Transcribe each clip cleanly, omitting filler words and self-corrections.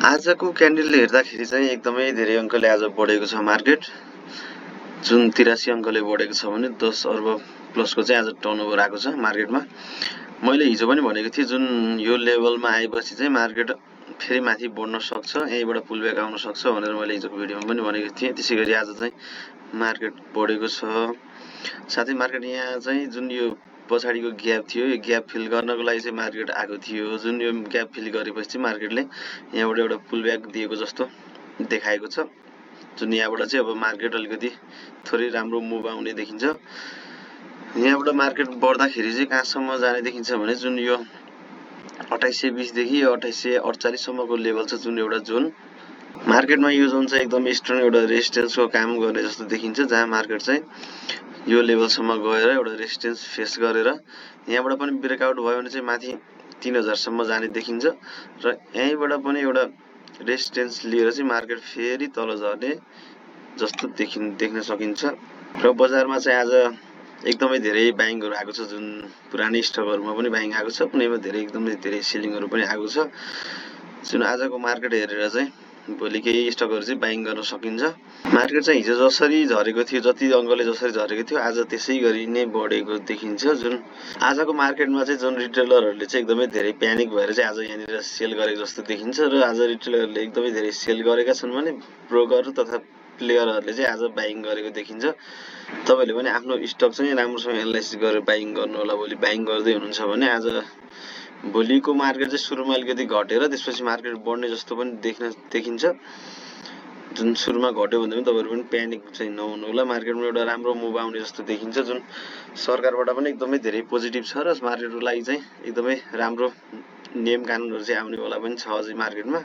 आजको क्यान्डलले हेर्दाखेरि चाहिँ एकदमै धेरै अङ्कले आज बढेको छ मार्केट। जुन 83 अङ्कले बढेको छ भने 10 अर्ब प्लसको चाहिँ आज टर्नओभर आएको छ मार्केटमा। मैले हिजो पनि भनेको थिएँ जुन यो लेभलमा आएपछि चाहिँ मार्केट फेरि माथि बढ्न सक्छ, यहीँबाट पुलब्याक आउन सक्छ भनेर मैले हिजोको भिडियोमा पनि भनेको थिएँ। त्यसैगरी आज चाहिँ मार्केट बढेको छ। साथै मार्केट यहाँ चाहिँ जुन यो पछाडिको ग्याप थियो, यो ग्याप फिल गर्नको लागि चाहिँ मार्केट आएको थियो। जुन यो ग्याप फिल गरेपछि चाहिँ मार्केटले यहाँबाट एउटा पुलब्याक दिएको जस्तो देखाएको छ। जुन यहाँबाट चाहिँ अब मार्केट अलिकति थोरै राम्रो मुभ आउने देखिन्छ। यहाँबाट मार्केट बढ्दाखेरि चाहिँ कहाँसम्म जाने देखिन्छ भने जुन यो 2820 देखि 2848 सम्मको लेभल छ, जुन एउटा जोन मार्केटमा यो जोन चाहिँ एकदम स्ट्रङ एउटा रेजिस्टेन्सको काम गर्ने जस्तो देखिन्छ, जहाँ मार्केट चाहिँ यो लेभलसम्म गएर एउटा रेजिस्टेन्स फेस गरेर यहाँबाट पनि ब्रेकआउट भयो भने चाहिँ माथि 3000 सम्म जाने देखिन्छ र यहीँबाट पनि एउटा रेजिस्टेन्स लिएर चाहिँ मार्केट फेरि तल झर्ने जस्तो देख्न सकिन्छ। र बजारमा चाहिँ आज एकदमै धेरै बाइङहरू आएको छ। जुन पुरानै स्टकहरूमा पनि बाइङ आएको छ, कुनैमा एकदमै धेरै सेलिङहरू पनि आएको छ। जुन आजको मार्केट हेरेर चाहिँ भोलि केही स्टकहरू चाहिँ बाइङ गर्न सकिन्छ। मार्केट चाहिँ हिजो जसरी झरेको थियो, जति अङ्कले जसरी झरेको थियो, आज त्यसै गरी नै बढेको देखिन्छ। जुन आजको मार्केटमा चाहिँ जुन रिटेलरहरूले चाहिँ एकदमै धेरै प्यानिक भएर चाहिँ आज यहाँनिर सेल गरेको जस्तो देखिन्छ र आज रिटेलरहरूले एकदमै धेरै सेल गरेका छन् भने ब्रोकर तथा प्लेयरहरूले चाहिँ आज बाइङ गरेको देखिन्छ। तपाईँले पनि आफ्नो स्टक चाहिँ राम्रोसँग एनालाइसिस गरेर बाइङ गर्नु होला। भोलि बाइङ गर्दै हुनुहुन्छ भने आज भोलिको मार्केट चाहिँ सुरुमा अलिकति घटेर त्यसपछि मार्केट बढ्ने जस्तो पनि देखिन्छ। जुन सुरुमा घट्यो भने पनि तपाईँहरू पनि प्यानिक चाहिँ नहुनु होला। मार्केटमा एउटा राम्रो मुभ आउने जस्तो देखिन्छ। जुन सरकारबाट पनि एकदमै धेरै पोजिटिभ छ र मार्केटको लागि चाहिँ एकदमै राम्रो नियम कानुनहरू चाहिँ आउनेवाला पनि छ अझै मार्केटमा।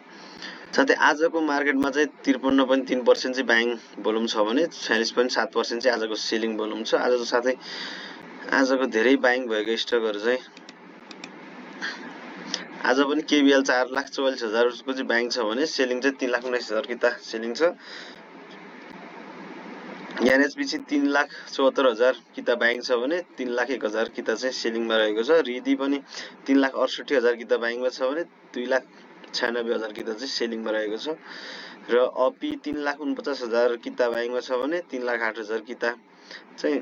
साथै आजको मार्केटमा चाहिँ 53.3% चाहिँ बाइङ भोल्युम छ भने 46.7% चाहिँ आजको सेलिङ भोल्युम छ। आज साथै आजको धेरै बाइङ भएको स्टकहरू चाहिँ आज पनि केबिएल 4,44,000 को चाहिँ बाइङ छ भने सेलिङ चाहिँ 3,19,000 किता सेलिङ छ। एनएचपीसी 3,74,000 किता बाइङ छ भने 3,01,000 किता चाहिँ सेलिङमा रहेको छ। रिदी पनि 3,68,000 किता बाइङमा छ भने 2,96,000 किता चाहिँ सेलिङमा रहेको छ। र अपी 3,49,000 किता बाइङमा छ भने 3,08,000 किता चाहिँ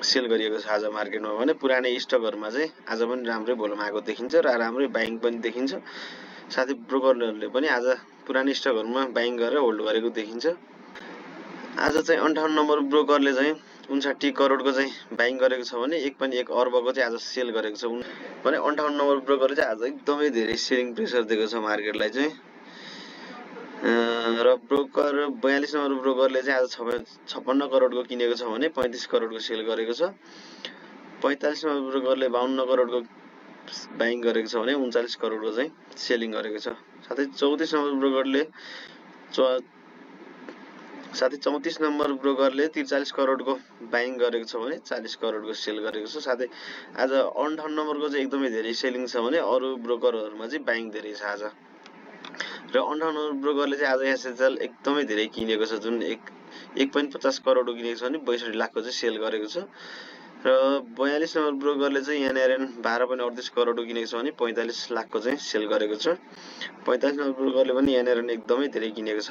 सेल गरिएको छ आज मार्केटमा। भने पुरानै स्टकहरूमा चाहिँ आज पनि राम्रै भोल्युम आएको देखिन्छ र राम्रै बाइङ पनि देखिन्छ। साथै ब्रोकरहरूले पनि आज पुरानै स्टकहरूमा बाइङ गरेर होल्ड गरेको देखिन्छ। आज चाहिँ 58 नम्बर ब्रोकरले चाहिँ 59 करोडको चाहिँ बाइङ गरेको छ भने 1.1 अर्बको चाहिँ आज सेल गरेको छ। भने 58 नम्बर ब्रोकरले चाहिँ आज एकदमै धेरै सेलिङ प्रेसर दिएको छ मार्केटलाई चाहिँ। र ब्रोकर 42 नम्बर ब्रोकरले चाहिँ आज 56 करोडको किनेको छ भने 35 करोडको सेल गरेको छ। 45 नम्बर ब्रोकरले 52 करोडको बाइङ गरेको छ भने 39 करोडको चाहिँ सेलिङ गरेको छ। साथै 34 नम्बर ब्रोकरले 43 करोडको बाइङ गरेको छ भने 40 करोडको सेल गरेको छ। साथै आज 58 नम्बरको चाहिँ एकदमै धेरै सेलिङ छ भने अरू ब्रोकरहरूमा चाहिँ बाइङ धेरै छ आज। र 58 नम्बर ब्रोकरले चाहिँ आज एसएचएल एकदमै धेरै किनेको छ। जुन 1.50 करोडको किनेको छ भने 62 लाखको चाहिँ सेल गरेको छ। र 42 नम्बर ब्रोकरले चाहिँ एनआरएन 12.38 करोडको किनेको छ भने 45 लाखको चाहिँ सेल गरेको छ। 45 नम्बर ब्रोकरले पनि एनआरएन एकदमै धेरै किनेको छ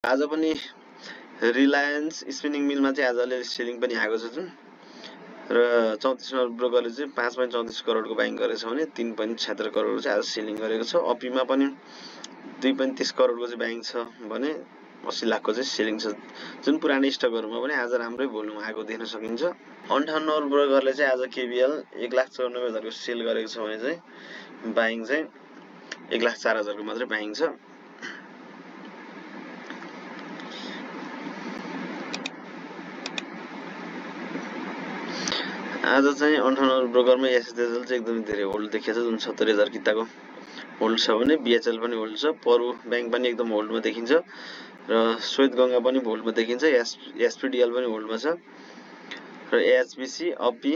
आज पनि रिलायन्स स्पिनिङ मिलमा चाहिँ आज अलिअलि सेलिङ पनि आएको छ। जुन र 34 नम्बर ब्रोकरले चाहिँ 5.34 करोडको बाइङ गरेको छ भने 3.76 करोडको चाहिँ आज सेलिङ गरेको छ। अपीमा पनि 2.30 करोडको चाहिँ बाइङ छ भने 80 लाखको चाहिँ सेलिङ छ। जुन पुरानै स्टकहरूमा पनि आज राम्रै भोल्युम आएको देख्न सकिन्छ। 58 नम्बर ब्रोकरले चाहिँ आज केबिएल 1,94,000 को सेल गरेको छ भने चाहिँ बाइङ चाहिँ 1,04,000 को मात्रै बाइङ छ। आज चाहिँ 58 नम्बर ब्रोकरमा एसएचएल चाहिँ एकदमै धेरै होल्ड देखिएको छ। जुन 70,000 किताको होल्ड छ भने बिएचएल पनि होल्ड छ। परु ब्याङ्क पनि एकदम होल्डमा देखिन्छ र श्वेत गङ्गा पनि होल्डमा देखिन्छ। एसपीडीएल पनि होल्डमा छ र एएचपीसी अपी